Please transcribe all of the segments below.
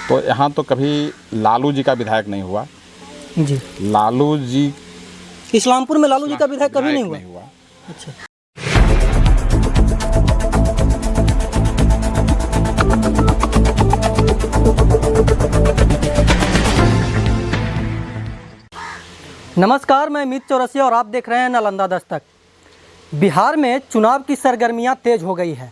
तो यहाँ तो कभी लालू जी का विधायक नहीं हुआ जी। लालू जी इस्लामपुर में लालू जी का विधायक कभी नहीं हुआ। अच्छा। नमस्कार, मैं अमित चौरसिया और आप देख रहे हैं नालंदा दस्तक। बिहार में चुनाव की सरगर्मियां तेज हो गई है।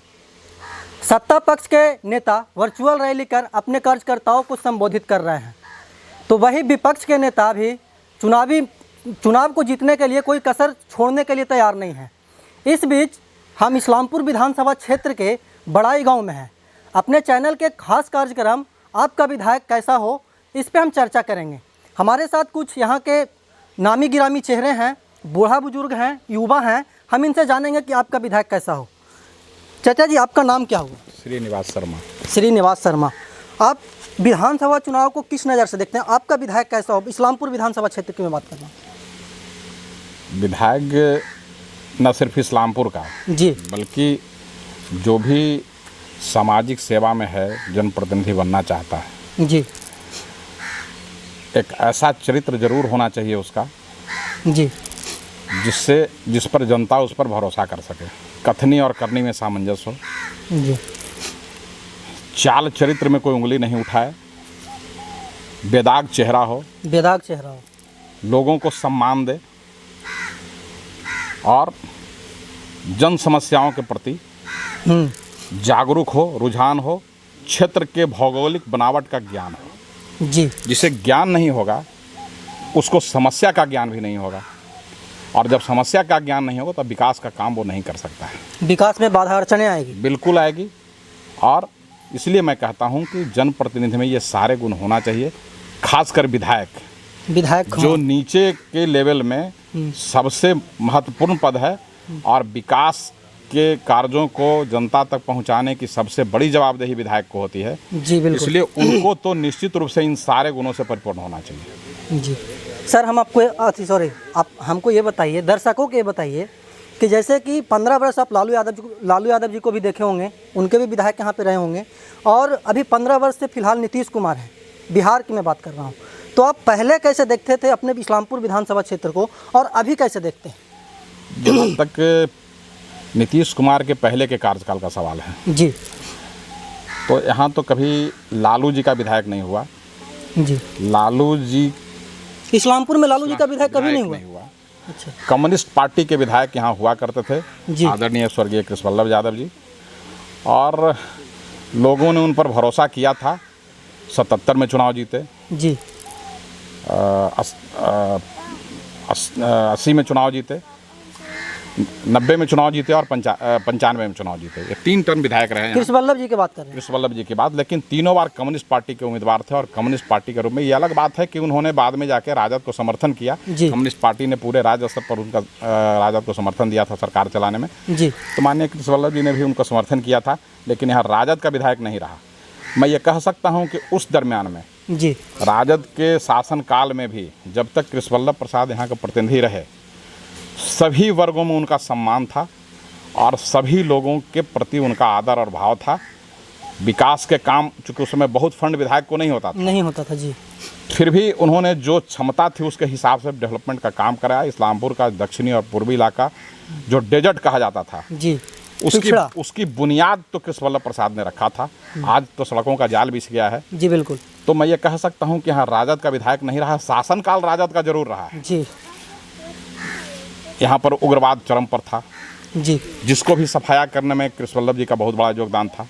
सत्ता पक्ष के नेता वर्चुअल रैली कर अपने कार्यकर्ताओं को संबोधित कर रहे हैं, तो वही विपक्ष के नेता भी चुनाव को जीतने के लिए कोई कसर छोड़ने के लिए तैयार नहीं है। इस बीच हम इस्लामपुर विधानसभा क्षेत्र के बड़ाई गांव में हैं। अपने चैनल के खास कार्यक्रम आपका विधायक कैसा हो, इस पे हम चर्चा करेंगे। हमारे साथ कुछ यहाँ के नामी गिरामी चेहरे हैं, बूढ़ा बुजुर्ग हैं, युवा हैं। हम इनसे जानेंगे कि आपका विधायक कैसा हो। चाचा जी, आपका नाम क्या हुआ? श्रीनिवास शर्मा। श्रीनिवास शर्मा, आप विधानसभा चुनाव को किस नज़र से देखते हैं? आपका विधायक कैसा हो? इस्लामपुर विधानसभा क्षेत्र की मैं बात कर रहा हूँ। विधायक न सिर्फ इस्लामपुर का जी, बल्कि जो भी सामाजिक सेवा में है, जनप्रतिनिधि बनना चाहता है, जी एक ऐसा चरित्र जरूर होना चाहिए उसका जी, जिस पर जनता उस पर भरोसा कर सके। कथनी और करनी में सामंजस्य हो, जी चाल चरित्र में कोई उंगली नहीं उठाए, बेदाग चेहरा हो, बेदाग चेहरा हो, लोगों को सम्मान दे और जन समस्याओं के प्रति जागरूक हो, रुझान हो, क्षेत्र के भौगोलिक बनावट का ज्ञान हो। जी। जिसे ज्ञान नहीं होगा उसको समस्या का ज्ञान भी नहीं होगा, और जब समस्या का ज्ञान नहीं होगा तब विकास का काम वो नहीं कर सकता है। विकास में बाधा अड़चने आएगी, बिल्कुल आएगी। और इसलिए मैं कहता हूं कि जनप्रतिनिधि में ये सारे गुण होना चाहिए, खासकर विधायक जो नीचे के लेवल में सबसे महत्वपूर्ण पद है और विकास के कार्यों को जनता तक पहुंचाने की सबसे बड़ी जवाबदेही विधायक को होती है। जी बिल्कुल। इसलिए उनको तो निश्चित रूप से इन सारे गुणों से परिपूर्ण होना चाहिए। जी सर, हम आपको आप हमको ये बताइए, दर्शकों को ये बताइए कि जैसे कि 15 वर्ष आप लालू यादव जी को भी देखे होंगे, उनके भी विधायक यहाँ पे रहे होंगे, और अभी 15 वर्ष से फिलहाल नीतीश कुमार हैं, बिहार की मैं बात कर रहा हूँ। तो आप पहले कैसे देखते थे अपने इस्लामपुर विधानसभा क्षेत्र को, और अभी कैसे देखते हैं? जब तक नीतीश कुमार के पहले के कार्यकाल का सवाल है जी, तो यहाँ तो कभी लालू जी का विधायक नहीं हुआ। जी, लालू जी इस्लामपुर में लालू जी का विधायक कभी नहीं हुआ। अच्छा। कम्युनिस्ट पार्टी के विधायक यहाँ हुआ करते थे, आदरणीय स्वर्गीय कृष्णवल्लभ यादव जी, और लोगों ने उन पर भरोसा किया था। 77 में चुनाव जीते, जी 80 में चुनाव जीते, 90 में चुनाव जीते और 95 में चुनाव जीते। ये 3 टर्म विधायक रहे हैं। कृष्णवल्लभ जी की बात कर रहे हैं। कृष्णवल्लभ जी की बात, लेकिन तीनों बार कम्युनिस्ट पार्टी के उम्मीदवार थे, और कम्युनिस्ट पार्टी के रूप में ये अलग बात है कि उन्होंने बाद में जाके राजद को समर्थन किया। कम्युनिस्ट पार्टी ने पूरे राज्य स्तर पर उनका राजद को समर्थन दिया था सरकार चलाने में। जी। तो माननीय कृष्णवल्लभ जी ने भी उनको समर्थन किया था, लेकिन यहाँ राजद का विधायक नहीं रहा। मैं ये कह सकता हूँ कि उस दरमियान में जी, राजद के शासनकाल में भी जब तक कृष्णवल्लभ प्रसाद यहाँ के प्रतिनिधि रहे, सभी वर्गों में उनका सम्मान था और सभी लोगों के प्रति उनका आदर और भाव था। विकास के काम, चूँकि उस समय बहुत फंड विधायक को नहीं होता था जी, फिर भी उन्होंने जो क्षमता थी उसके हिसाब से डेवलपमेंट का काम कराया। इस्लामपुर का दक्षिणी और पूर्वी इलाका जो डेजर्ट कहा जाता था जी, उसकी बुनियाद तो कृष्णवल्लभ प्रसाद ने रखा था। आज तो सड़कों का जाल बिछ गया है। जी बिल्कुल। तो मैं ये कह सकता हूँ कि यहाँ राजद का विधायक नहीं रहा, शासनकाल राजद का जरूर रहा है जी। यहाँ पर उग्रवाद चरम पर था जी, जिसको भी सफाया करने में कृष्णवल्लभ जी का बहुत बड़ा योगदान था।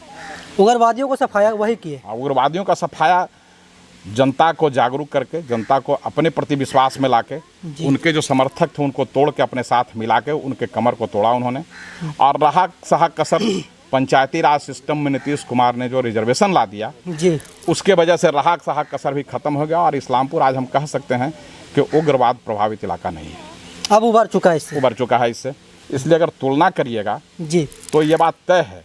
उग्रवादियों को सफाया वही किए। उग्रवादियों का सफाया जनता को जागरूक करके, जनता को अपने प्रति विश्वास में लाके, उनके जो समर्थक थे उनको तोड़ के अपने साथ मिला के उनके कमर को तोड़ा उन्होंने। और रहा सहा कसर पंचायती राज सिस्टम में नीतीश कुमार ने जो रिजर्वेशन ला दिया जी, उसके वजह से रहा सहा कसर भी खत्म हो गया, और इस्लामपुर आज हम कह सकते हैं कि उग्रवाद प्रभावित इलाका नहीं है, अब उभर चुका है इससे। इसलिए अगर तुलना करिएगा जी, तो ये बात तय है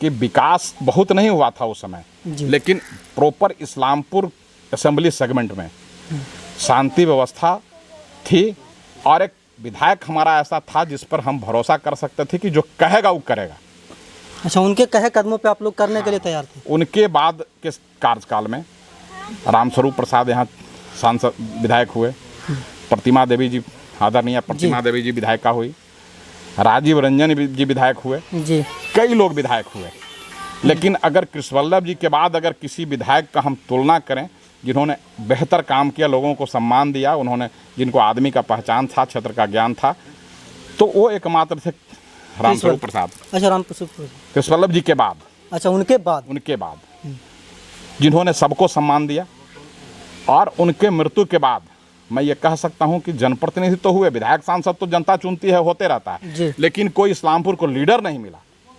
कि विकास बहुत नहीं हुआ था उस समय, लेकिन प्रॉपर इस्लामपुर असेंबली सेगमेंट में शांति व्यवस्था थी, और एक विधायक हमारा ऐसा था जिस पर हम भरोसा कर सकते थे कि जो कहेगा वो करेगा। अच्छा, उनके कहे कदमों पे आप लोग करने के लिए तैयार थे? उनके बाद के कार्यकाल में रामस्वरूप प्रसाद यहाँ सांसद विधायक हुए, प्रतिमा देवी जी, आदरणीय प्रतिमा देवी जी विधायिका हुई, राजीव रंजन जी विधायक हुए जी। कई लोग विधायक हुए। लेकिन अगर कृष्णवल्लभ जी के बाद अगर किसी विधायक का हम तुलना करें जिन्होंने बेहतर काम किया, लोगों को सम्मान दिया, उन्होंने जिनको आदमी का पहचान था, क्षेत्र का ज्ञान था, तो वो एकमात्र थे रामस्वरूप प्रसाद। अच्छा, रामस्वरूप कृष्णवल्लभ जी के बाद, अच्छा उनके बाद जिन्होंने सबको सम्मान दिया। और उनके मृत्यु के बाद मैं ये कह सकता हूँ कि जनप्रतिनिधि तो हुए, विधायक सांसद तो जनता चुनती है, होते रहता जी। है, लेकिन कोई इस्लामपुर को लीडर नहीं मिला,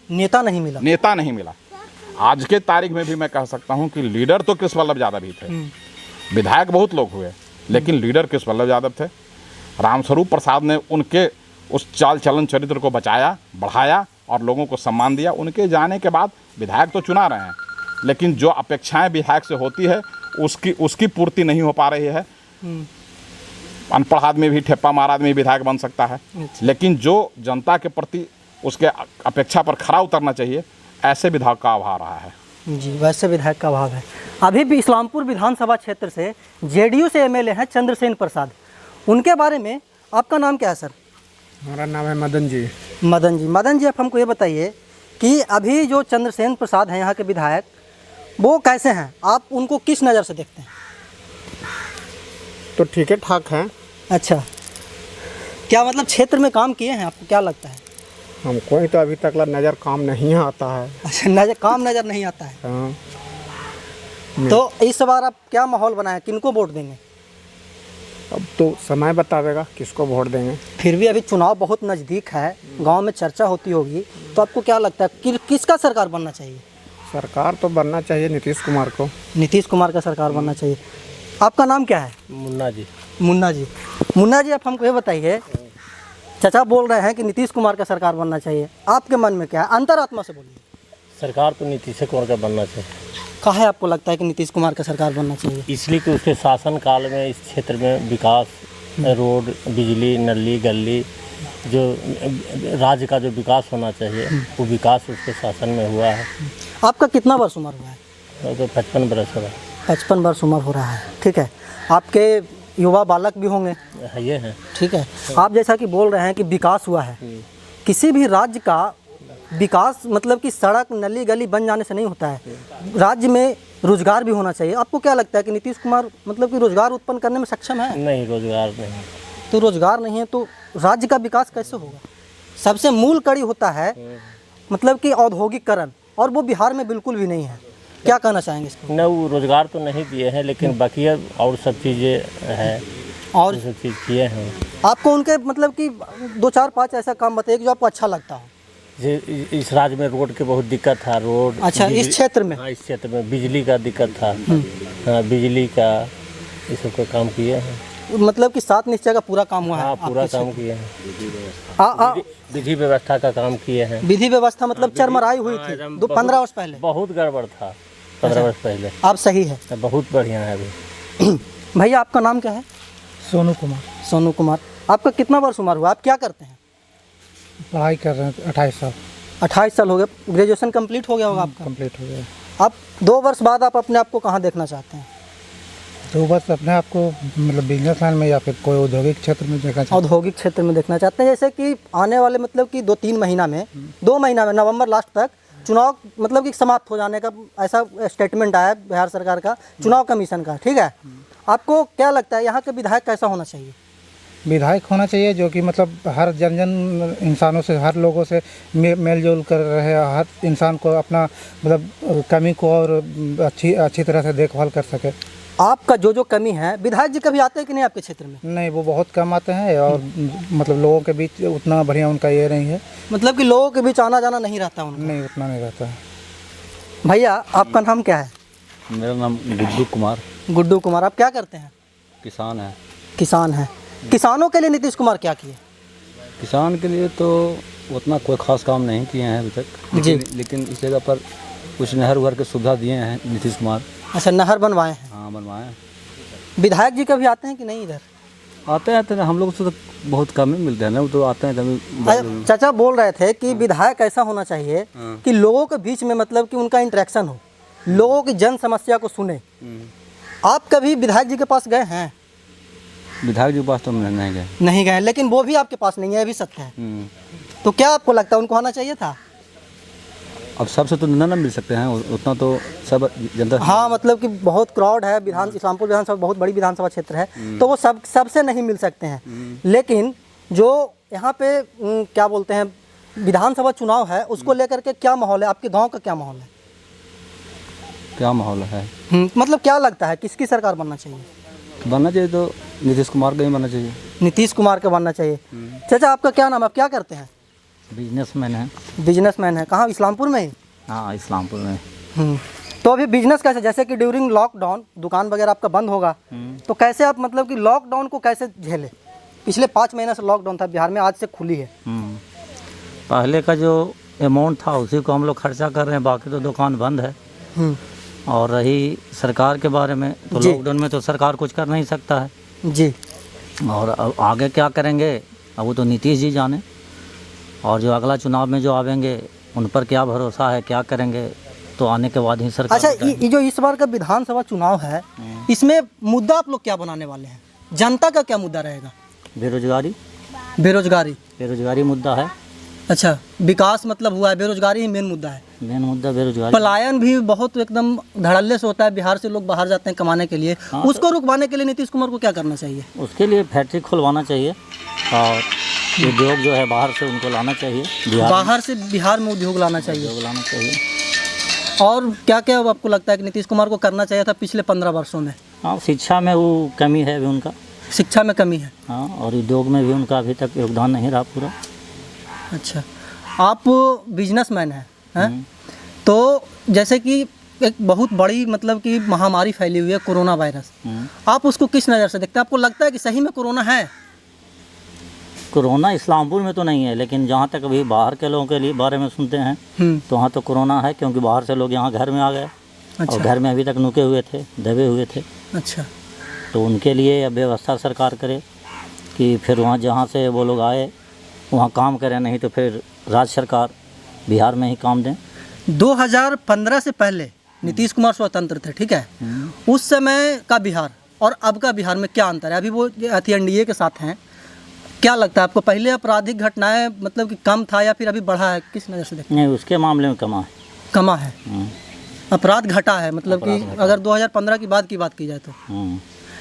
नेता नहीं मिला। आज के तारीख में भी मैं कह सकता हूं कि लीडर तो कृष्णवल्लभ यादव ही थे। विधायक बहुत लोग हुए, लेकिन लीडर कृष्णवल्लभ यादव थे। रामस्वरूप प्रसाद ने उनके उस चाल चलन चरित्र को बचाया, बढ़ाया और लोगों को सम्मान दिया। उनके जाने के बाद विधायक तो चुना रहे हैं, लेकिन जो अपेक्षाएं विधायक से होती है उसकी पूर्ति नहीं हो पा रही है। अनपढ़ आदमी भी, ठेप्पा मार आदमी विधायक बन सकता है, लेकिन जो जनता के प्रति उसके अपेक्षा पर खरा उतरना चाहिए, ऐसे विधायक का अभाव रहा है। जी, वैसे विधायक का अभाव है। अभी भी इस्लामपुर विधानसभा क्षेत्र से जेडीयू से एमएलए हैं चंद्रसेन प्रसाद, उनके बारे में आपका नाम क्या है सर? हमारा नाम है मदन जी। मदन जी, आप हमको ये बताइए कि अभी जो चंद्रसेन प्रसाद हैं यहाँ के विधायक, वो कैसे हैं? आप उनको किस नज़र से देखते हैं? तो ठीक है, ठाक हैं। अच्छा, क्या मतलब क्षेत्र में काम किए हैं, आपको क्या लगता है? हमको ही तो अभी तक नज़र काम नहीं आता है। अच्छा, काम नज़र नहीं आता है। हाँ। तो इस बार आप क्या माहौल बनाए, किनको वोट देंगे? अब तो समय बतावेगा किसको वोट देंगे। फिर भी अभी चुनाव बहुत नज़दीक है, गांव में चर्चा होती होगी, तो आपको क्या लगता है कि किसका सरकार बनना चाहिए? सरकार तो बनना चाहिए नीतीश कुमार को। नीतीश कुमार का सरकार बनना चाहिए। आपका नाम क्या है? मुन्ना जी, आप हमको ये बताइए, चाचा बोल रहे हैं कि नीतीश कुमार का सरकार बनना चाहिए, आपके मन में क्या है? अंतरात्मा से बोलिए। सरकार तो नीतीश कुमार का बनना चाहिए। काहे आपको लगता है कि नीतीश कुमार का सरकार बनना चाहिए? इसलिए कि उसके शासनकाल में इस क्षेत्र में विकास, रोड, बिजली, नली, गली, जो राज्य का जो विकास होना चाहिए वो विकास उसके शासन में हुआ है। आपका कितना वर्ष उम्र हुआ है? तो 55 वर्ष हो रहा 55 वर्ष उम्र हो रहा है, ठीक है। आपके युवा बालक भी होंगे, है, ये है। ठीक है। आप जैसा कि बोल रहे हैं कि विकास हुआ है, किसी भी राज्य का विकास मतलब कि सड़क, नली, गली बन जाने से नहीं होता है, राज्य में रोजगार भी होना चाहिए। आपको क्या लगता है कि नीतीश कुमार मतलब कि रोजगार उत्पन्न करने में सक्षम है? नहीं, रोजगार नहीं। तो रोजगार नहीं है तो राज्य का विकास कैसे होगा? सबसे मूल कड़ी होता है मतलब कि औद्योगिकरण, और वो बिहार में बिल्कुल भी नहीं है। क्या कहना चाहेंगे इसको? न, वो रोजगार तो नहीं दिए हैं, लेकिन बाकी और सब चीज़ें हैं, और सब चीज़ किए हैं। आपको उनके मतलब कि 2, 4, 5 ऐसा काम बताइए जो आपको अच्छा लगता हो। इस राज्य में रोड की बहुत दिक्कत था। रोड, अच्छा, इस क्षेत्र में? हाँ, इस क्षेत्र में बिजली का दिक्कत था। हाँ, बिजली का ये सब का काम किए हैं। मतलब कि 7 निश्चय का पूरा काम हुआ है? हाँ, पूरा काम किए हैं। विधि व्यवस्था का काम किए हैं। विधि व्यवस्था मतलब चरमराई हुई थी 15 वर्ष पहले? बहुत गड़बड़ था 15 वर्ष पहले। आप सही है, बहुत बढ़िया है अभी। भैया आपका नाम क्या है? सोनू कुमार। आपका कितना वर्ष उम्र हुआ? आप क्या करते हैं? पढ़ाई कर रहे हैं। 28 साल हो गए। ग्रेजुएशन कंप्लीट हो गया होगा आपका? कंप्लीट हो गया। आप 2 वर्ष बाद आप अपने आप को कहाँ देखना चाहते हैं? 2 वर्ष अपने आप को मतलब बिजनेस लाइन में या फिर कोई औद्योगिक क्षेत्र में देखना चाहिए। औद्योगिक क्षेत्र में देखना चाहते हैं, जैसे कि आने वाले मतलब कि 2-3 महीना में, 2 महीना में, नवंबर लास्ट तक चुनाव मतलब कि समाप्त हो जाने का ऐसा स्टेटमेंट आया है बिहार सरकार का, चुनाव कमीशन का, ठीक है। आपको क्या लगता है यहाँ के विधायक कैसा होना चाहिए? विधायक होना चाहिए जो कि मतलब हर जन इंसानों से, हर लोगों से मेल जोल कर रहे, हर इंसान को अपना मतलब कमी को और अच्छी तरह से देखभाल कर सके। आपका जो कमी है, विधायक जी कभी आते हैं कि नहीं आपके क्षेत्र में? नहीं, वो बहुत कम आते हैं और मतलब लोगों के बीच उतना बढ़िया उनका ये नहीं है। मतलब कि लोगों के बीच आना जाना नहीं रहता उनका? नहीं, उतना नहीं रहता है। भैया आपका नाम क्या है? मेरा नाम गुड्डू कुमार। आप क्या करते हैं? किसान हैं। किसानों के लिए नीतीश कुमार क्या किए? किसान के लिए तो उतना कोई खास काम नहीं किए हैं अभी तक, लेकिन इस जगह पर कुछ नहर उहर की सुविधा दिए हैं नीतीश कुमार। अच्छा, नहर बनवाए हैं? हाँ, बनवाए हैं। विधायक जी कभी आते हैं कि नहीं इधर? आते हैं, हम लोग से तो बहुत कम ही मिलते हैं ना, वो तो आते हैं तभी। चाचा बोल रहे थे कि विधायक ऐसा होना चाहिए कि लोगों के बीच में मतलब कि उनका इंटरेक्शन हो, लोगों की जन समस्या को सुने, आप कभी विधायक जी के पास गए हैं? विधायक जी के पास तो हम नहीं गए। नहीं गए, लेकिन वो भी आपके पास नहीं है, ये भी सत्य है। तो क्या आपको लगता है उनको आना चाहिए था? अब सबसे तो ना मिल सकते हैं, उतना तो सब जनता। हाँ, मतलब कि बहुत क्राउड है, इस्लामपुर विधानसभा बहुत बड़ी विधानसभा क्षेत्र है, तो वो सबसे नहीं मिल सकते हैं। लेकिन जो यहाँ पे क्या बोलते हैं विधानसभा चुनाव है, उसको लेकर के क्या माहौल है? आपके गांव का क्या माहौल है? क्या माहौल है? मतलब क्या लगता है किसकी सरकार बनना चाहिए? बनना चाहिए तो नीतीश कुमार का ही बनना चाहिए। नीतीश कुमार का बनना चाहिए। चाचा, आपका क्या नाम है? आप क्या करते हैं? बिजनेसमैन है। बिजनेसमैन है। कहाँ, इस्लामपुर में ही? हाँ, इस्लामपुर में। तो अभी बिजनेस कैसे, जैसे कि ड्यूरिंग लॉकडाउन दुकान वगैरह आपका बंद होगा, तो कैसे आप मतलब कि लॉकडाउन को कैसे झेले? पिछले 5 महीने से लॉकडाउन था बिहार में, आज से खुली है। पहले का जो अमाउंट था उसी को हम लोग खर्चा कर रहे हैं, बाकी तो दुकान बंद है। और रही सरकार के बारे में, तो लॉकडाउन में तो सरकार कुछ कर नहीं सकता है जी। और अब आगे क्या करेंगे अब वो तो नीतीश जी जाने, और जो अगला चुनाव में जो आवेंगे उन पर क्या भरोसा है, क्या करेंगे, तो आने के बाद ही सरकार। अच्छा, ये जो इस बार का विधानसभा चुनाव है, इसमें मुद्दा आप लोग क्या बनाने वाले हैं? जनता का क्या मुद्दा रहेगा? बेरोजगारी। बेरोजगारी मुद्दा है। अच्छा, विकास मतलब हुआ है, बेरोजगारी ही मेन मुद्दा है। मेन मुद्दा बेरोजगारी। पलायन भी बहुत एकदम धड़ल्ले से होता है, बिहार से लोग बाहर जाते हैं कमाने के लिए। उसको रुकवाने के लिए नीतीश कुमार को क्या करना चाहिए? उसके लिए फैक्ट्री खुलवाना चाहिए और उद्योग जो है बाहर से उनको लाना चाहिए। बाहर से बिहार में उद्योग लाना चाहिए। और क्या क्या आपको लगता है कि नीतीश कुमार को करना चाहिए था पिछले 15 वर्षों में? हाँ, शिक्षा में वो कमी है अभी उनका। शिक्षा में कमी है। हाँ, और उद्योग में भी उनका अभी तक योगदान नहीं रहा पूरा। अच्छा, आप बिजनेसमैन हैं? तो जैसे कि एक बहुत बड़ी मतलब कि महामारी फैली हुई है, कोरोना वायरस, आप उसको किस नज़र से देखते हैं? आपको लगता है कि सही में कोरोना है? कोरोना इस्लामपुर में तो नहीं है, लेकिन जहाँ तक अभी बाहर के लोगों के लिए बारे में सुनते हैं तो वहाँ तो कोरोना है, क्योंकि बाहर से लोग यहाँ घर में आ गए। अच्छा। और घर में अभी तक नुके हुए थे, दबे हुए थे। अच्छा, तो उनके लिए अब व्यवस्था सरकार करे कि फिर वहाँ जहाँ से वो लोग आए वहाँ काम करें, नहीं तो फिर राज्य सरकार बिहार में ही काम दें। 2015 से पहले नीतीश कुमार स्वतंत्र थे, ठीक है? उस समय का बिहार और अब का बिहार में क्या अंतर है? अभी वो एनडीए के साथ हैं, क्या लगता है आपको? पहले आपराधिक घटनाएं मतलब कि कम था या फिर अभी बढ़ा है? किस नज़र से देखते हैं? नहीं, उसके मामले में कमा है। अपराध घटा है, मतलब कि अगर 2015 की बात की जाए तो।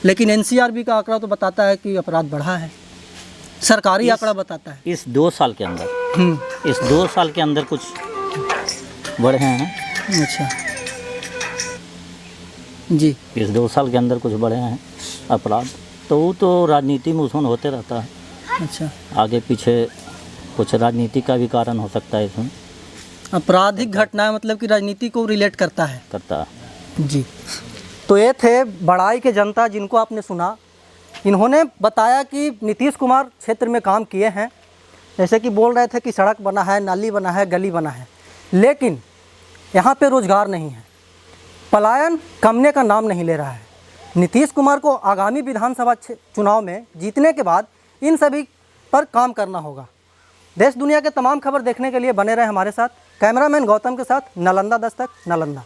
लेकिन एनसीआरबी का आंकड़ा तो बताता है कि अपराध बढ़ा है, सरकारी आंकड़ा बताता है। इस 2 साल के अंदर कुछ बढ़े हैं। अच्छा जी। इस 2 साल के अंदर कुछ बढ़े हैं अपराध, तो वो तो राजनीति में उसमें होते रहता है। अच्छा, आगे पीछे कुछ राजनीति का भी कारण हो सकता है इसमें। आपराधिक घटना मतलब कि राजनीति को रिलेट करता है जी। तो ये थे बड़ाई के जनता जिनको आपने सुना। इन्होंने बताया कि नीतीश कुमार क्षेत्र में काम किए हैं, जैसे कि बोल रहे थे कि सड़क बना है, नाली बना है, गली बना है, लेकिन यहाँ पे रोज़गार नहीं है। पलायन कमने का नाम नहीं ले रहा है। नीतीश कुमार को आगामी विधानसभा चुनाव में जीतने के बाद इन सभी पर काम करना होगा। देश दुनिया के तमाम खबर देखने के लिए बने रहे हमारे साथ। कैमरामैन गौतम के साथ नालंदा दस्तक, नालंदा।